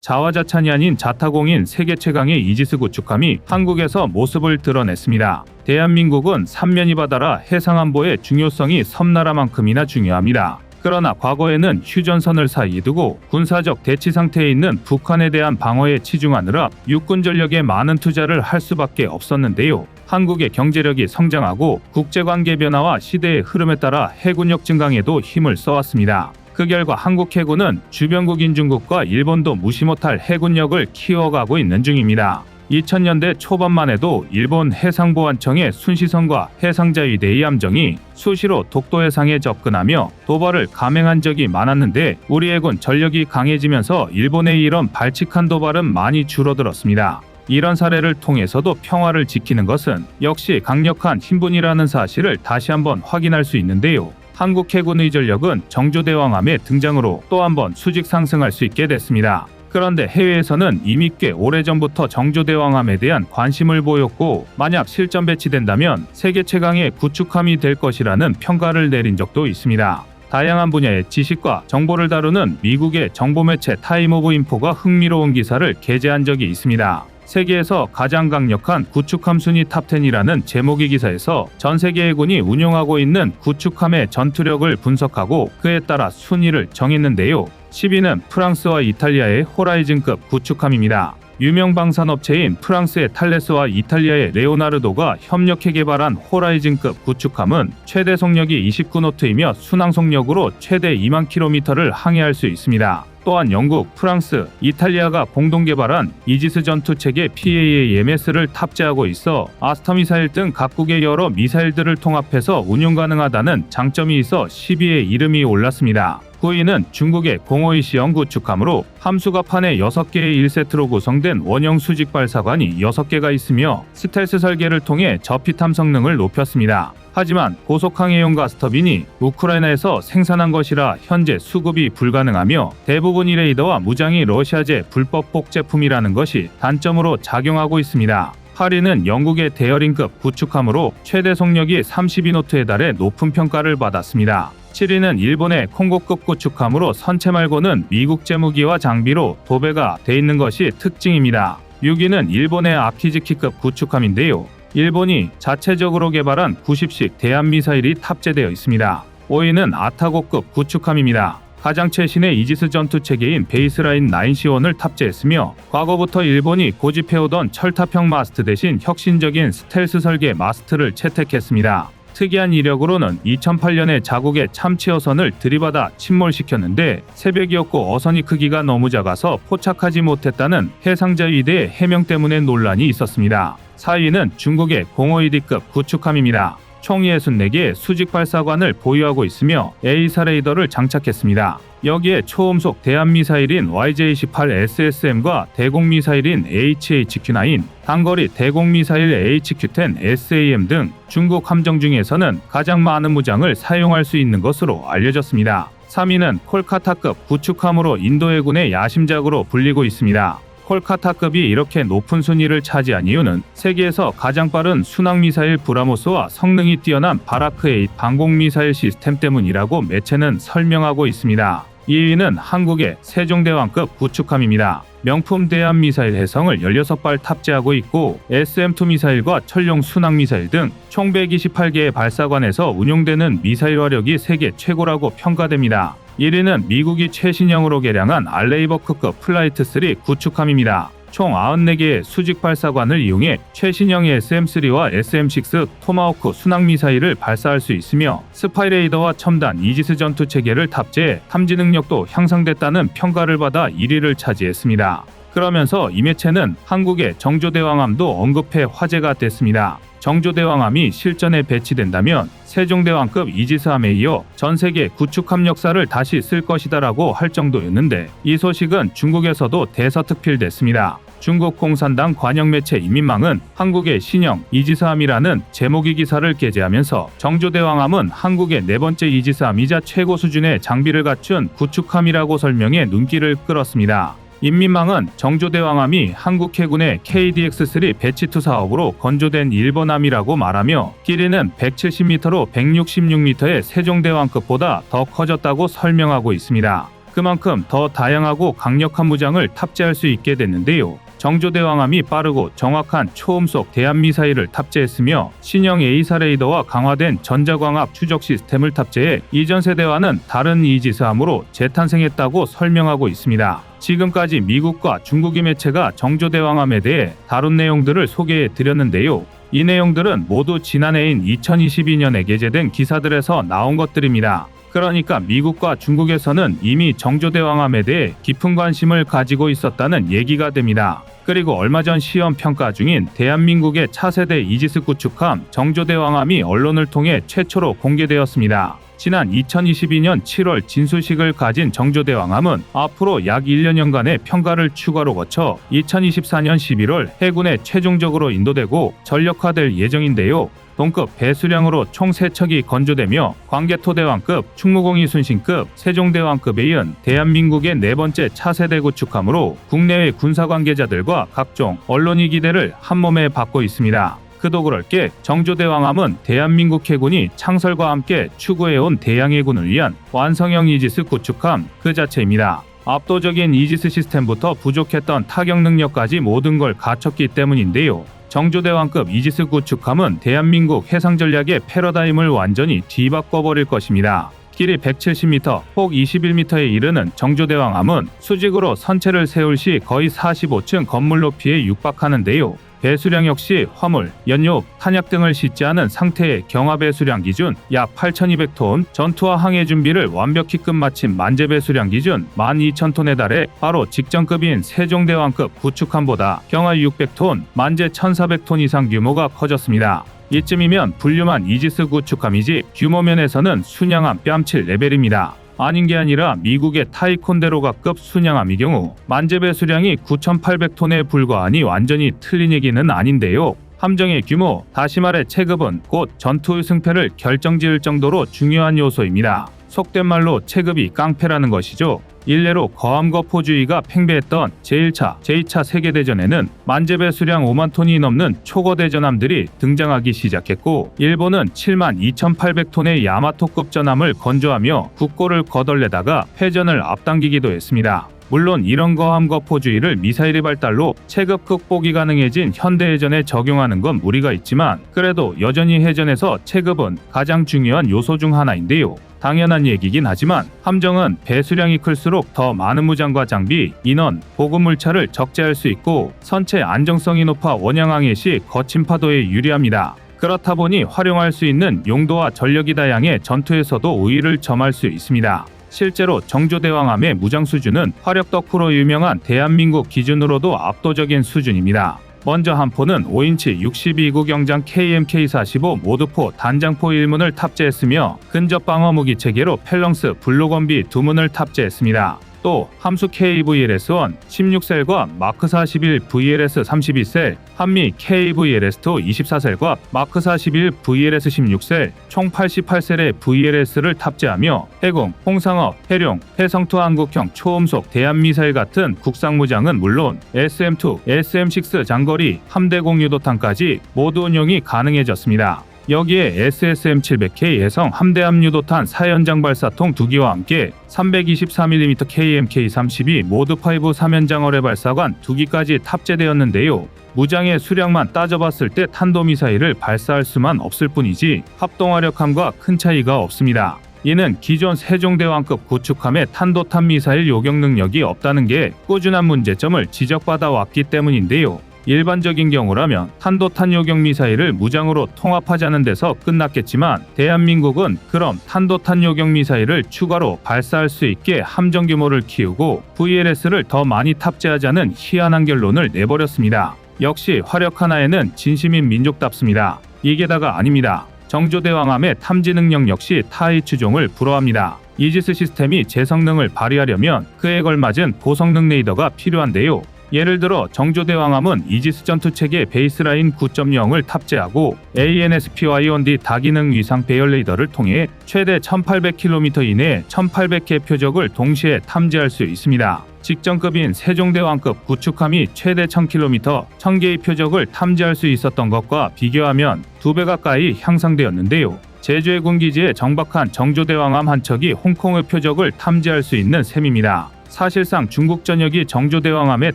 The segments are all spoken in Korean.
자화자찬이 아닌 자타공인 세계 최강의 이지스 구축함이 한국에서 모습을 드러냈습니다. 대한민국은 삼면이 바다라 해상안보의 중요성이 섬나라만큼이나 중요합니다. 그러나 과거에는 휴전선을 사이에 두고 군사적 대치 상태에 있는 북한에 대한 방어에 치중하느라 육군 전력에 많은 투자를 할 수밖에 없었는데요. 한국의 경제력이 성장하고 국제관계 변화와 시대의 흐름에 따라 해군력 증강에도 힘을 써왔습니다. 그 결과 한국 해군은 주변국인 중국과 일본도 무시 못할 해군력을 키워가고 있는 중입니다. 2000년대 초반만 해도 일본 해상보안청의 순시선과 해상자위대의 함정이 수시로 독도 해상에 접근하며 도발을 감행한 적이 많았는데 우리 해군 전력이 강해지면서 일본의 이런 발칙한 도발은 많이 줄어들었습니다. 이런 사례를 통해서도 평화를 지키는 것은 역시 강력한 힘분이라는 사실을 다시 한번 확인할 수 있는데요. 한국 해군의 전력은 정조대왕함의 등장으로 또 한번 수직 상승할 수 있게 됐습니다. 그런데 해외에서는 이미 꽤 오래전부터 정조대왕함에 대한 관심을 보였고 만약 실전 배치된다면 세계 최강의 구축함이 될 것이라는 평가를 내린 적도 있습니다. 다양한 분야의 지식과 정보를 다루는 미국의 정보매체 타임 오브 인포가 흥미로운 기사를 게재한 적이 있습니다. 세계에서 가장 강력한 구축함 순위 탑10이라는 제목의 기사에서 전 세계 해군이 운용하고 있는 구축함의 전투력을 분석하고 그에 따라 순위를 정했는데요. 10위는 프랑스와 이탈리아의 호라이즌급 구축함입니다. 유명 방산업체인 프랑스의 탈레스와 이탈리아의 레오나르도가 협력해 개발한 호라이즌급 구축함은 최대 속력이 29노트이며 순항 속력으로 최대 2만 킬로미터를 항해할 수 있습니다. 또한 영국, 프랑스, 이탈리아가 공동 개발한 이지스 전투체계 PAAMS를 탑재하고 있어 아스터 미사일 등 각국의 여러 미사일들을 통합해서 운용 가능하다는 장점이 있어 10위에 이름이 올랐습니다. 9위는 중국의 공허이시형 구축함으로 함수가 판에 6개의 1세트로 구성된 원형 수직 발사관이 6개가 있으며 스텔스 설계를 통해 저피탐 성능을 높였습니다. 하지만 고속항해용 가스터빈이 우크라이나에서 생산한 것이라 현재 수급이 불가능하며 대부분의 레이더와 무장이 러시아제 불법 복 제품이라는 것이 단점으로 작용하고 있습니다. 8위는 영국의 데어링급 구축함으로 최대 속력이 32노트에 달해 높은 평가를 받았습니다. 7위는 일본의 콩고급 구축함으로 선체 말고는 미국제 무기와 장비로 도배가 돼 있는 것이 특징입니다. 6위는 일본의 아키즈키급 구축함인데요. 일본이 자체적으로 개발한 90식 대한미사일이 탑재되어 있습니다. 5위는 아타고급 구축함입니다. 가장 최신의 이지스 전투체계인 베이스라인 9C1을 탑재했으며 과거부터 일본이 고집해오던 철탑형 마스트 대신 혁신적인 스텔스 설계 마스트를 채택했습니다. 특이한 이력으로는 2008년에 자국의 참치 어선을 들이받아 침몰시켰는데 새벽이었고 어선이 크기가 너무 작아서 포착하지 못했다는 해상자위대의 해명 때문에 논란이 있었습니다. 4위는 중국의 공허이디급 구축함입니다. 총 64개의 수직 발사관을 보유하고 있으며 A사 레이더를 장착했습니다. 여기에 초음속 대한미사일인 YJ-18SSM과 대공미사일인 HHQ-9, 단거리 대공미사일 HQ-10 SAM 등 중국 함정 중에서는 가장 많은 무장을 사용할 수 있는 것으로 알려졌습니다. 3위는 콜카타급 구축함으로 인도 해군의 야심작으로 불리고 있습니다. 콜카타급이 이렇게 높은 순위를 차지한 이유는 세계에서 가장 빠른 순항미사일 브라모스와 성능이 뛰어난 바라크-8 방공미사일 시스템 때문이라고 매체는 설명하고 있습니다. 2위는 한국의 세종대왕급 구축함입니다. 명품 대한미사일 해성을 16발 탑재하고 있고 SM-2 미사일과 천룡 순항미사일 등 총 128개의 발사관에서 운용되는 미사일 화력이 세계 최고라고 평가됩니다. 1위는 미국이 최신형으로 개량한 알레이버크급 플라이트3 구축함입니다. 총 94개의 수직 발사관을 이용해 최신형의 SM-3와 SM-6 토마호크 순항미사일을 발사할 수 있으며 스파이레이더와 첨단 이지스 전투체계를 탑재해 탐지 능력도 향상됐다는 평가를 받아 1위를 차지했습니다. 그러면서 이 매체는 한국의 정조대왕함도 언급해 화제가 됐습니다. 정조대왕함이 실전에 배치된다면 세종대왕급 이지스함에 이어 전 세계 구축함 역사를 다시 쓸 것이다라고 할 정도였는데 이 소식은 중국에서도 대서특필됐습니다. 중국 공산당 관영 매체 인민망은 한국의 신형 이지스함이라는 제목의 기사를 게재하면서 정조대왕함은 한국의 네 번째 이지스함이자 최고 수준의 장비를 갖춘 구축함이라고 설명해 눈길을 끌었습니다. 인민망은 정조대왕함이 한국 해군의 KDX-3 배치2 사업으로 건조된 일본함이라고 말하며 길이는 170m로 166m의 세종대왕급보다 더 커졌다고 설명하고 있습니다. 그 그만큼 더 다양하고 강력한 무장을 탑재할 수 있게 됐는데요. 정조대왕함이 빠르고 정확한 초음속 대함미사일을 탑재했으며 신형 A사 레이더와 강화된 전자광학 추적 시스템을 탑재해 이전 세대와는 다른 이지스함으로 재탄생했다고 설명하고 있습니다. 지금까지 미국과 중국의 매체가 정조대왕함에 대해 다룬 내용들을 소개해 드렸는데요. 이 내용들은 모두 지난해인 2022년에 게재된 기사들에서 나온 것들입니다. 그러니까 미국과 중국에서는 이미 정조대왕함에 대해 깊은 관심을 가지고 있었다는 얘기가 됩니다. 그리고 얼마 전 시험 평가 중인 대한민국의 차세대 이지스 구축함 정조대왕함이 언론을 통해 최초로 공개되었습니다. 지난 2022년 7월 진수식을 가진 정조대왕함은 앞으로 약 1년여간의 평가를 추가로 거쳐 2024년 11월 해군에 최종적으로 인도되고 전력화될 예정인데요. 동급 배수량으로 총 3척이 건조되며 광개토대왕급, 충무공이순신급, 세종대왕급에 이은 대한민국의 4번째 차세대 구축함으로 국내외 군사 관계자들과 각종 언론이 기대를 한몸에 받고 있습니다. 그도 그럴 게 정조대왕함은 대한민국 해군이 창설과 함께 추구해온 대양해군을 위한 완성형 이지스 구축함 그 자체입니다. 압도적인 이지스 시스템부터 부족했던 타격 능력까지 모든 걸 갖췄기 때문인데요. 정조대왕급 이지스 구축함은 대한민국 해상 전략의 패러다임을 완전히 뒤바꿔버릴 것입니다. 길이 170m, 폭 21m에 이르는 정조대왕함은 수직으로 선체를 세울 시 거의 45층 건물 높이에 육박하는데요. 배수량 역시 화물, 연료, 탄약 등을 싣지 않은 상태의 경하 배수량 기준 약 8,200톤, 전투와 항해 준비를 완벽히 끝마친 만재 배수량 기준 12,000톤에 달해 바로 직전급인 세종대왕급 구축함보다 경하 600톤, 만재 1,400톤 이상 규모가 커졌습니다. 이쯤이면 분류만 이지스 구축함이지 규모 면에서는 순양함 뺨칠 레벨입니다. 아닌 게 아니라 미국의 타이콘데로가급 순양함의 경우 만재 배수량이 9,800톤에 불과하니 완전히 틀린 얘기는 아닌데요. 함정의 규모, 다시 말해 체급은 곧 전투의 승패를 결정지을 정도로 중요한 요소입니다. 속된 말로 체급이 깡패라는 것이죠. 일례로 거함거포주의가 팽배했던 제1차, 제2차 세계대전에는 만재 배수량 5만 톤이 넘는 초거대 전함들이 등장하기 시작했고 일본은 7만 2,800톤의 야마토급 전함을 건조하며 국고를 거덜내다가 패전을 앞당기기도 했습니다. 물론 이런 거함거포주의를 미사일의 발달로 체급 극복이 가능해진 현대해전에 적용하는 건 무리가 있지만 그래도 여전히 해전에서 체급은 가장 중요한 요소 중 하나인데요. 당연한 얘기긴 하지만 함정은 배수량이 클수록 더 많은 무장과 장비, 인원, 보급물차를 적재할 수 있고 선체 안정성이 높아 원양항해 시 거친 파도에 유리합니다. 그렇다 보니 활용할 수 있는 용도와 전력이 다양해 전투에서도 우위를 점할 수 있습니다. 실제로 정조대왕함의 무장 수준은 화력 덕후로 유명한 대한민국 기준으로도 압도적인 수준입니다. 먼저 함포는 5인치 62구 경장 KMK-45 모드포 단장포 1문을 탑재했으며 근접 방어 무기 체계로 펠렁스 블록원비 2문을 탑재했습니다. 또 함수 KVLS-1 16셀과 마크 41 VLS 32셀, 한미 KVLS-2 24셀과 마크 41 VLS 16셀, 총 88셀의 VLS를 탑재하며 해공, 홍상업, 해룡, 해성투 한국형 초음속 대함미사일 같은 국상 무장은 물론 SM-2, SM-6 장거리 함대 공유도탄까지 모두 운용이 가능해졌습니다. 여기에 SSM-700K 해성 함대함 유도탄 4연장 발사통 2기와 함께 324mm KMK-32 모드5 3연장 어뢰 발사관 2기까지 탑재되었는데요. 무장의 수량만 따져봤을 때 탄도미사일을 발사할 수만 없을 뿐이지 합동화력함과 큰 차이가 없습니다. 이는 기존 세종대왕급 구축함의 탄도탄 미사일 요격 능력이 없다는 게 꾸준한 문제점을 지적받아 왔기 때문인데요. 일반적인 경우라면 탄도탄 요격 미사일을 무장으로 통합하자는 데서 끝났겠지만 대한민국은 그럼 탄도탄 요격 미사일을 추가로 발사할 수 있게 함정 규모를 키우고 VLS를 더 많이 탑재하자는 희한한 결론을 내버렸습니다. 역시 화력 하나에는 진심인 민족답습니다. 이게 다가 아닙니다. 정조대왕함의 탐지 능력 역시 타의 추종을 불허합니다. 이지스 시스템이 제 성능을 발휘하려면 그에 걸맞은 고성능 레이더가 필요한데요. 예를 들어 정조대왕함은 이지스 전투체계 베이스라인 9.0을 탑재하고 ANSPY-1D 다기능 위상 배열 레이더를 통해 최대 1800km 이내에 1800개 표적을 동시에 탐지할 수 있습니다. 직전급인 세종대왕급 구축함이 최대 1000km, 1000개의 표적을 탐지할 수 있었던 것과 비교하면 2배 가까이 향상되었는데요. 제주의 군기지에 정박한 정조대왕함 한 척이 홍콩의 표적을 탐지할 수 있는 셈입니다. 사실상 중국 전역이 정조대왕함의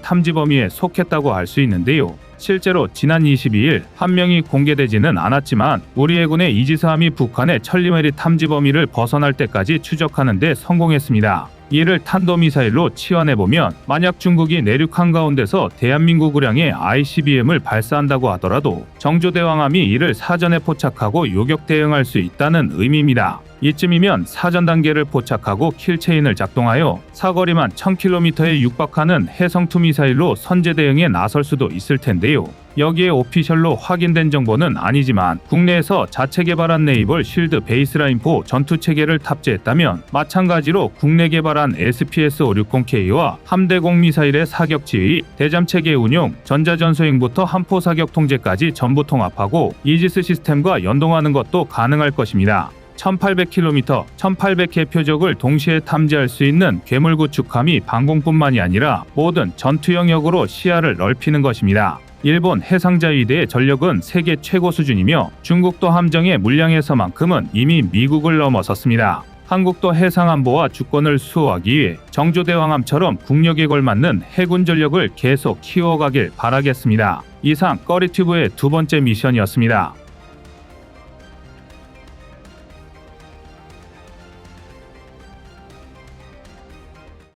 탐지 범위에 속했다고 할 수 있는데요. 실제로 지난 22일 한 명이 공개되지는 않았지만 우리 해군의 이지스함이 북한의 천리메리 탐지 범위를 벗어날 때까지 추적하는 데 성공했습니다. 이를 탄도미사일로 치환해보면 만약 중국이 내륙 한가운데서 대한민국 의량의 ICBM을 발사한다고 하더라도 정조대왕함이 이를 사전에 포착하고 요격 대응할 수 있다는 의미입니다. 이쯤이면 사전 단계를 포착하고 킬체인을 작동하여 사거리만 1000km에 육박하는 해성2 미사일로 선제 대응에 나설 수도 있을 텐데요. 여기에 오피셜로 확인된 정보는 아니지만 국내에서 자체 개발한 네이벌 쉴드 베이스라인4 전투체계를 탑재했다면 마찬가지로 국내 개발한 SPS-560K와 함대공 미사일의 사격 지휘, 대잠체계 운용, 전자전소행부터 함포 사격 통제까지 전부 통합하고 이지스 시스템과 연동하는 것도 가능할 것입니다. 1800km, 1800개 표적을 동시에 탐지할 수 있는 괴물 구축함이 방공뿐만이 아니라 모든 전투 영역으로 시야를 넓히는 것입니다. 일본 해상자위대의 전력은 세계 최고 수준이며 중국도 함정의 물량에서만큼은 이미 미국을 넘어섰습니다. 한국도 해상안보와 주권을 수호하기 위해 정조대왕함처럼 국력에 걸맞는 해군 전력을 계속 키워가길 바라겠습니다. 이상 꺼리튜브의 두 번째 미션이었습니다.